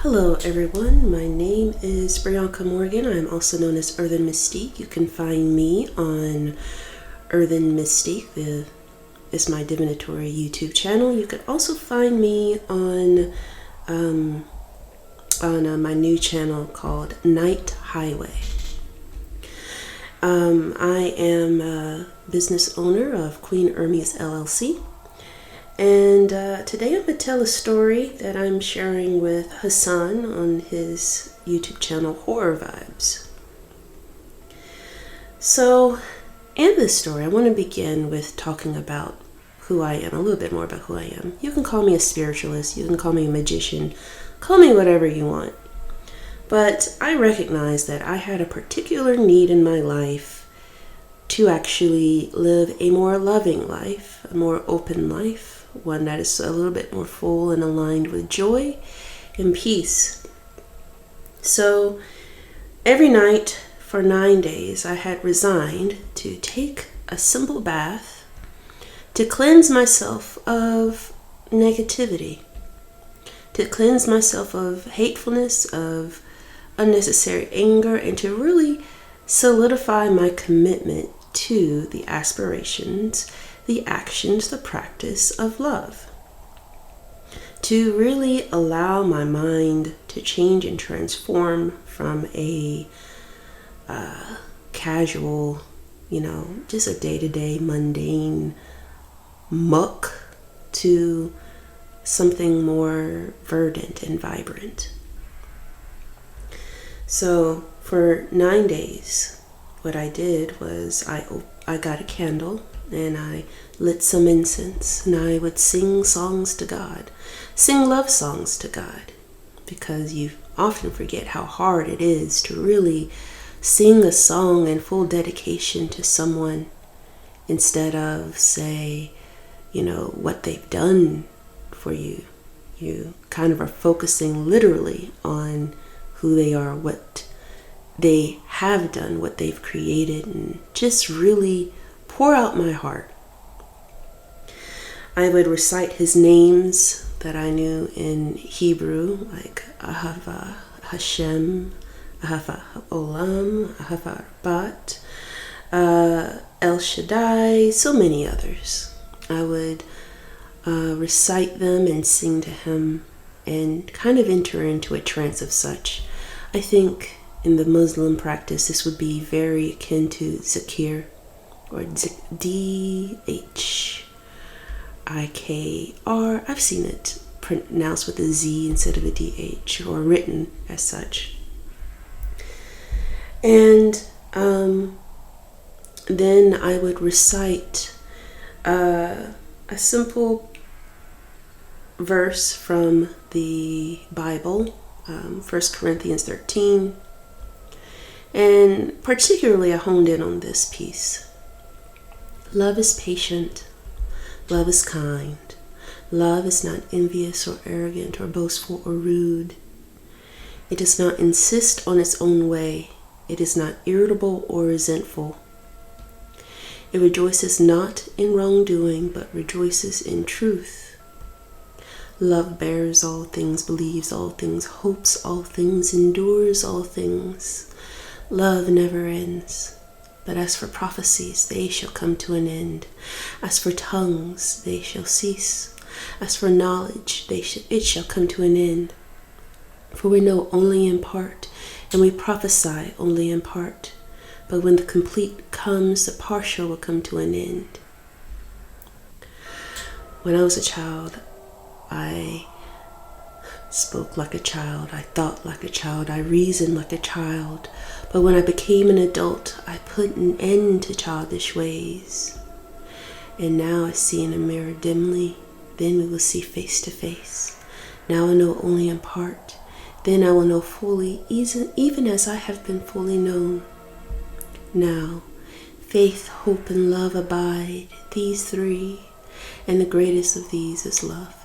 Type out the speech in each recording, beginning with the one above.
Hello everyone, my name is Brianka Morgan. I'm also known as Earthen Mystique. You can find me on Earthen Mystique, is my divinatory YouTube channel. You can also find me on my new channel called Night Highway. I am a business owner of Queen Ermies LLC. And today I'm going to tell a story that I'm sharing with Hassan on his YouTube channel, Horror Vibes. So, in this story, I want to begin with talking about who I am, a little bit more about who I am. You can call me a spiritualist, you can call me a magician, call me whatever you want. But I recognize that I had a particular need in my life to actually live a more loving life, a more open life, one that is a little bit more full and aligned with joy and peace. So every night for 9 days, I had resigned to take a simple bath to cleanse myself of negativity, to cleanse myself of hatefulness, of unnecessary anger, and to really solidify my commitment to the aspirations, the actions, the practice of love. To really allow my mind to change and transform from a casual, just a day-to-day mundane muck to something more verdant and vibrant. So for 9 days, what I did was I got a candle and I lit some incense, and I would sing songs to God, sing love songs to God, because you often forget how hard it is to really sing a song in full dedication to someone instead of, say, what they've done for you. You kind of are focusing literally on who they are, what they have done, what they've created, and just really pour out my heart. I would recite his names that I knew in Hebrew, like Ahava Hashem, Ahava Olam, Ahava Arbat, El Shaddai, so many others. I would recite them and sing to him and kind of enter into a trance of such. I think in the Muslim practice, this would be very akin to Zikr, or D-H-I-K-R. I've seen it pronounced with a Z instead of a D-H, or written as such. And then I would recite a simple verse from the Bible, 1 Corinthians 13. And particularly I honed in on this piece. Love is patient. Love is kind. Love is not envious or arrogant or boastful or rude. It does not insist on its own way. It is not irritable or resentful. It rejoices not in wrongdoing, but rejoices in truth. Love bears all things, believes all things, hopes all things, endures all things. Love never ends. But as for prophecies, they shall come to an end. As for tongues, they shall cease. As for knowledge, it shall come to an end. For we know only in part, and we prophesy only in part. But when the complete comes, the partial will come to an end. When I was a child, I spoke like a child, I thought like a child, I reasoned like a child. But when I became an adult, I put an end to childish ways. And now I see in a mirror dimly, then we will see face to face. Now I know only in part, then I will know fully, even as I have been fully known. Now, faith, hope, and love abide, these three, and the greatest of these is love.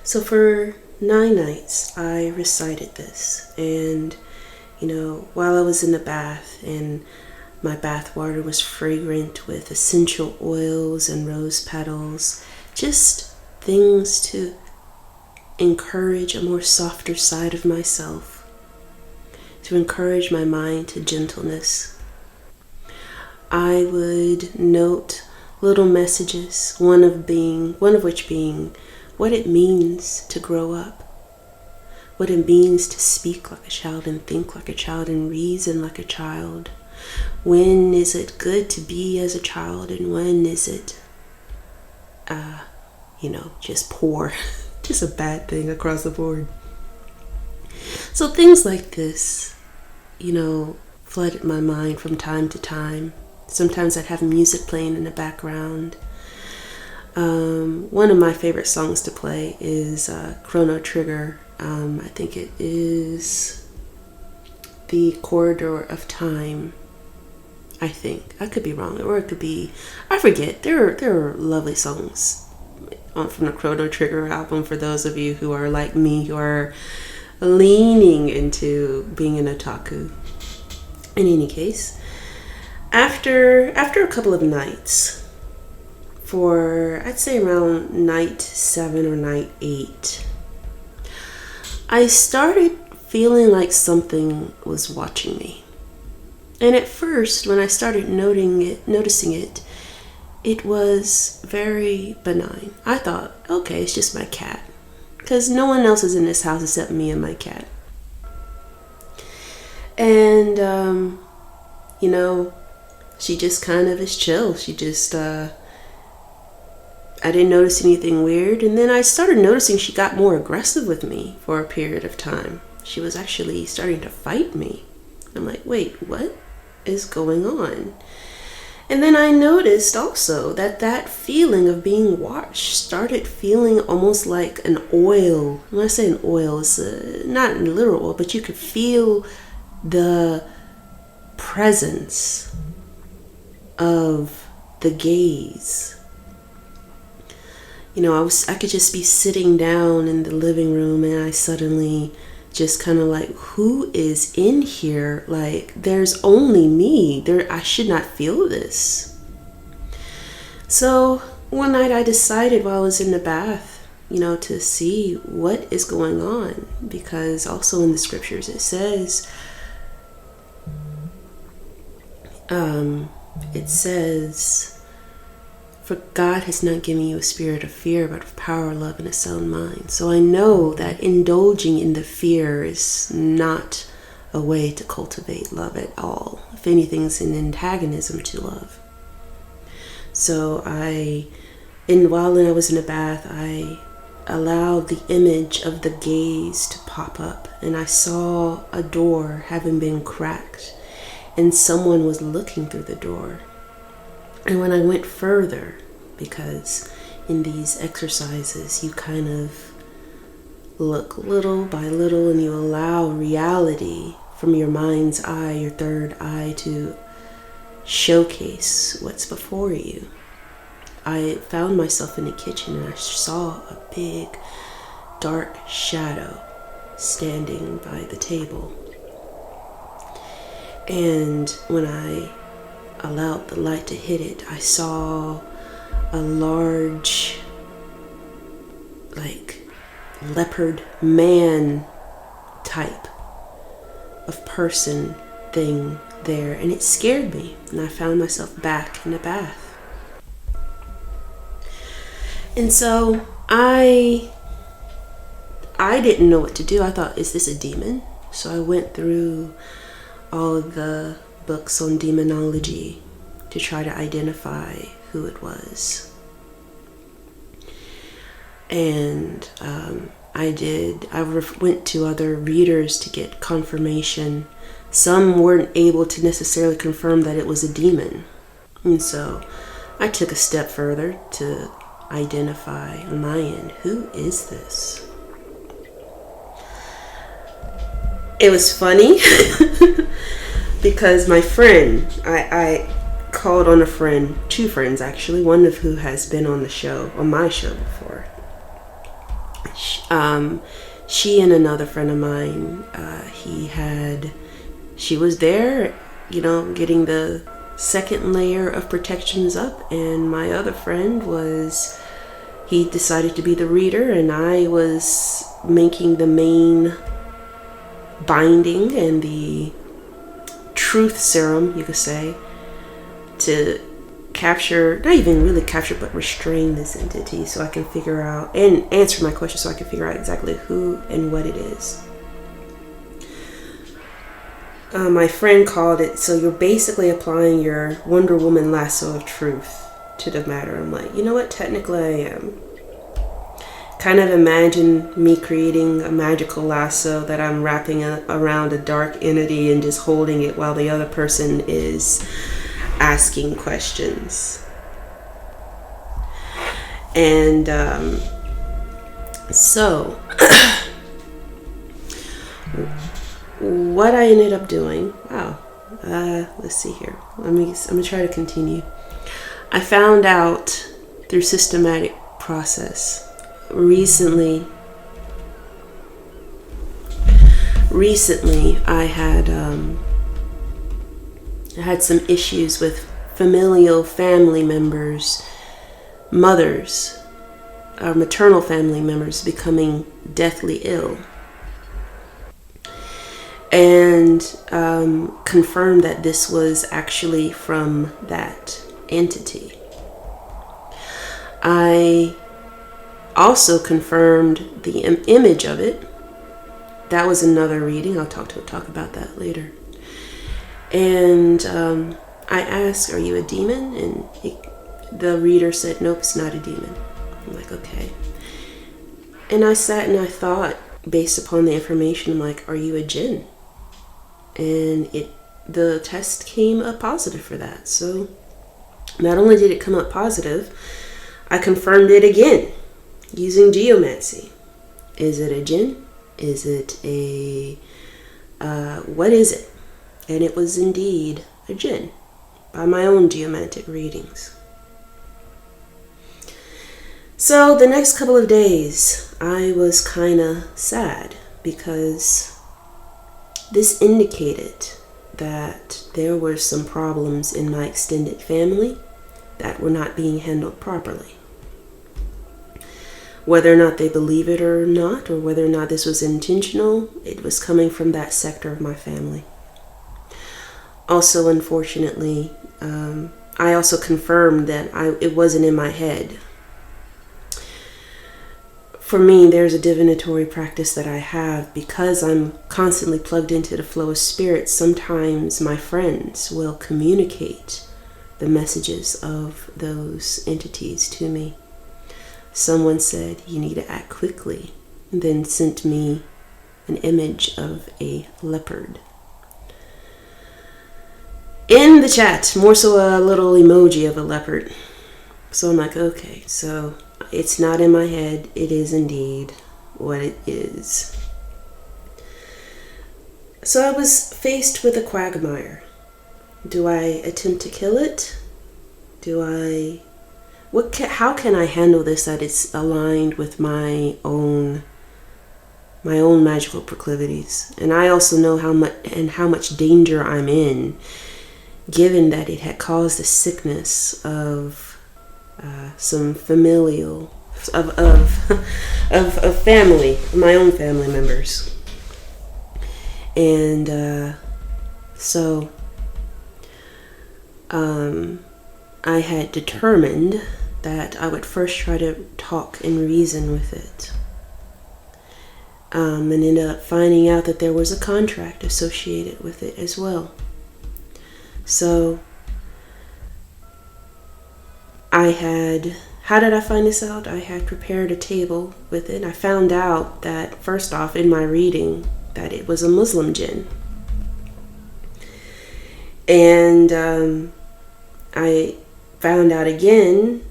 So for 9 nights, I recited this, and while I was in the bath and my bath water was fragrant with essential oils and rose petals, just things to encourage a more softer side of myself, to encourage my mind to gentleness. I would note little messages, one of which being what it means to grow up, what it means to speak like a child and think like a child and reason like a child. When is it good to be as a child and when is it, just poor, just a bad thing across the board. So things like this, flooded my mind from time to time. Sometimes I'd have music playing in the background. One of my favorite songs to play is Chrono Trigger. I think it is The Corridor of Time. I think. I could be wrong. Or it could be, I forget. There are lovely songs from the Chrono Trigger album for those of you who are like me, who are leaning into being an otaku. In any case, after a couple of nights, for I'd say around night 7 or night 8, I started feeling like something was watching me. And at first, when I started noticing it, it was very benign. I thought, okay, it's just my cat. Because no one else is in this house except me and my cat. And, she just kind of is chill. She just, I didn't notice anything weird. And then I started noticing she got more aggressive with me for a period of time. She was actually starting to fight me. I'm like, wait, what is going on? And then I noticed also that feeling of being watched started feeling almost like an oil. When I say an oil, it's not literal oil, but you could feel the presence of the gaze. I could just be sitting down in the living room and I suddenly just kind of like, who is in here? Like, there's only me. I should not feel this. So one night I decided while I was in the bath, to see what is going on, because also in the scriptures it says, for God has not given you a spirit of fear, but of power, love, and a sound mind. So I know that indulging in the fear is not a way to cultivate love at all. If anything, it's an antagonism to love. So while I was in the bath, I allowed the image of the gaze to pop up, and I saw a door having been cracked, and someone was looking through the door. And when I went further, because in these exercises you kind of look little by little and you allow reality from your mind's eye, your third eye, to showcase what's before you. I found myself in the kitchen and I saw a big dark shadow standing by the table. And when I allowed the light to hit it, I saw a large, leopard man type of person thing there, and it scared me, and I found myself back in the bath. And so I didn't know what to do. I thought, is this a demon? So I went through all of the books on demonology to try to identify who it was. And I went to other readers to get confirmation. Some weren't able to necessarily confirm that it was a demon. And so I took a step further to identify on my end, who is this? It was funny because my friend, I called on a friend, two friends actually, one of who has been on my show before. She and another friend of mine, she was there, getting the second layer of protections up, and my other friend was he decided to be the reader, and I was making the main binding and the truth serum, you could say, to capture, not even really capture, but restrain this entity so I can figure out and answer my question, so I can figure out exactly who and what it is. My friend called it, so you're basically applying your Wonder Woman lasso of truth to the matter. I'm like, you know what, technically I am. Kind of imagine me creating a magical lasso that I'm wrapping around a dark entity and just holding it while the other person is asking questions. And so what I ended up doing, let's see here. I'm gonna try to continue. I found out through systematic process recently I had some issues with familial family members, mothers, or maternal family members becoming deathly ill, and confirmed that this was actually from that entity. I also confirmed the image of it. That was another reading. I'll talk about that later. And I asked, "Are you a demon?" And the reader said, "Nope, it's not a demon." I'm like, okay. And I sat and I thought, based upon the information, I'm like, "Are you a jinn?" And the test came up positive for that. So not only did it come up positive, I confirmed it again using geomancy. Is it a jinn? Is it a what is it? And it was indeed a jinn by my own geomantic readings. So the next couple of days I was kind of sad, because this indicated that there were some problems in my extended family that were not being handled properly. Whether or not they believe it or not, or whether or not this was intentional, it was coming from that sector of my family. Also, unfortunately, I also confirmed that it wasn't in my head. For me, there's a divinatory practice that I have. Because I'm constantly plugged into the flow of spirit, sometimes my friends will communicate the messages of those entities to me. Someone said, "You need to act quickly," and then sent me an image of a leopard. In the chat, more so a little emoji of a leopard. So I'm like, okay, so it's not in my head. It is indeed what it is. So I was faced with a quagmire. Do I attempt to kill it? How can I handle this that it's aligned with my own magical proclivities? And I also know how much danger I'm in, given that it had caused the sickness of some familial of family, my own family members. And so I had determined that I would first try to talk and reason with it, and ended up finding out that there was a contract associated with it as well. So how did I find this out? I had prepared a table with it. I found out that, first off, in my reading, that it was a Muslim jinn. And I found out again,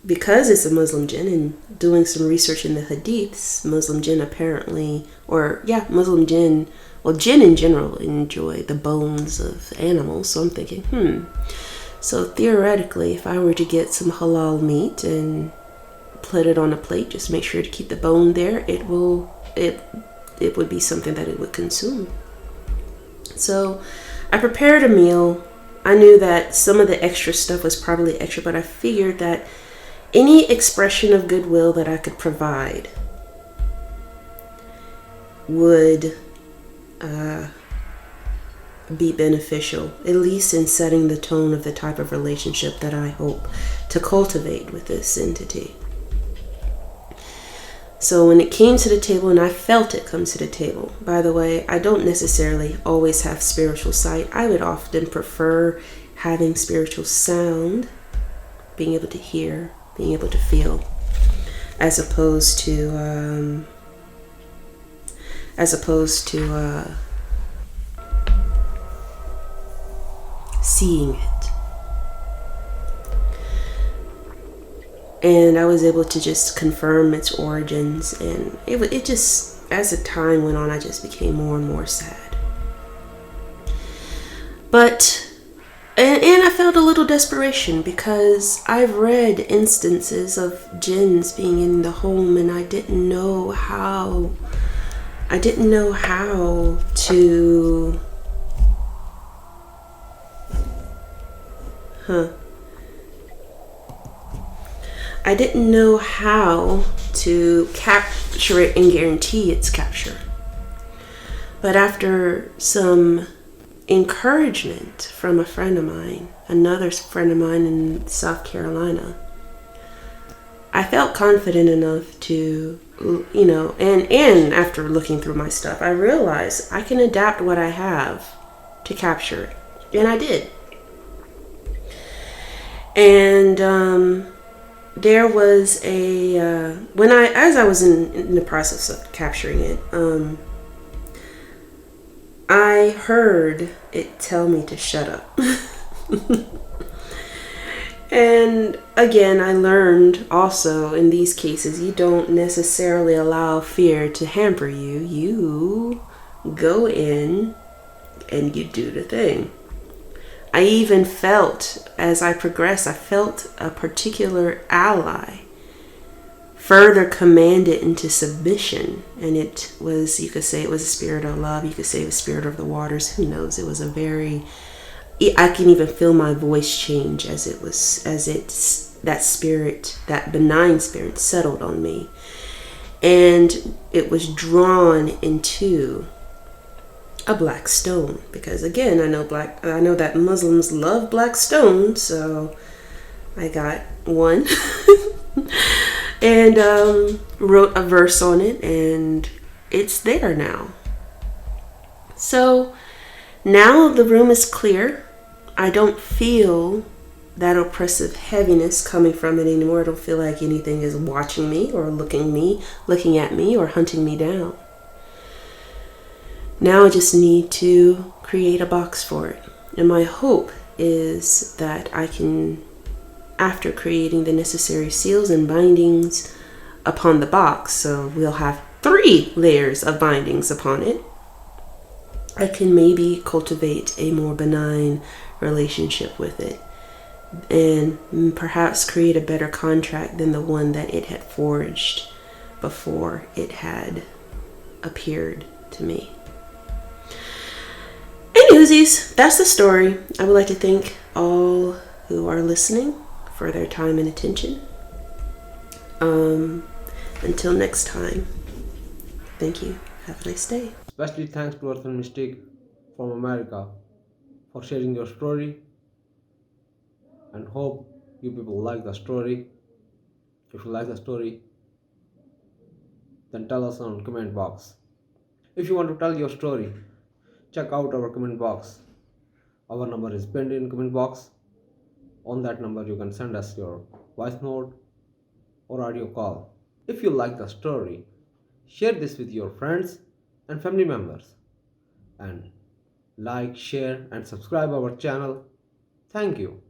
because it's a Muslim jinn, and doing some research in the hadiths, Muslim jinn jinn in general enjoy the bones of animals. So I'm thinking, so theoretically, if I were to get some halal meat and put it on a plate, just make sure to keep the bone there, it would be something that it would consume. So I prepared a meal. I knew that some of the extra stuff was probably extra, but I figured that any expression of goodwill that I could provide would be beneficial, at least in setting the tone of the type of relationship that I hope to cultivate with this entity. So when it came to the table, and I felt it come to the table, by the way, I don't necessarily always have spiritual sight. I would often prefer having spiritual sound, being able to hear, being able to feel, as opposed to seeing it. And I was able to just confirm its origins, and it just, as the time went on, I just became more and more sad. But, and I felt a little desperation, because I've read instances of jinns being in the home, and I didn't know how to I didn't know how to capture it and guarantee its capture. But after some encouragement from a friend of mine, another friend of mine in South Carolina, I felt confident enough to, and after looking through my stuff, I realized I can adapt what I have to capture it. And I did. And there was as I was in the process of capturing it, I heard it tell me to shut up. And again, I learned also in these cases, you don't necessarily allow fear to hamper you. You go in and you do the thing. I even felt, as I progressed, I felt a particular ally further commanded into submission. And it was, you could say it was a spirit of love. You could say it was spirit of the waters. Who knows? It was I can even feel my voice change that spirit, that benign spirit settled on me. And it was drawn into a black stone, because again, I know that Muslims love black stones, so I got one and wrote a verse on it, and it's there now. So now the room is clear. I don't feel that oppressive heaviness coming from it anymore. I don't feel like anything is watching me or looking at me or hunting me down. Now I just need to create a box for it. And my hope is that I can, after creating the necessary seals and bindings upon the box, so we'll have 3 layers of bindings upon it, I can maybe cultivate a more benign relationship with it, and perhaps create a better contract than the one that it had forged before it had appeared to me. Anywsies, that's the story. I would like to thank all who are listening for their time and attention. Until next time, thank you. Have a nice day. Especially thanks to Earth and Mystic from America for sharing your story, and hope you people like the story. If you like the story, then tell us on comment box. If you want to tell your story, check out our comment box. Our number is pinned in comment box. On that number you can send us your voice note or audio call. If you like the story, share this with your friends and family members, and like, share and subscribe our channel. Thank you.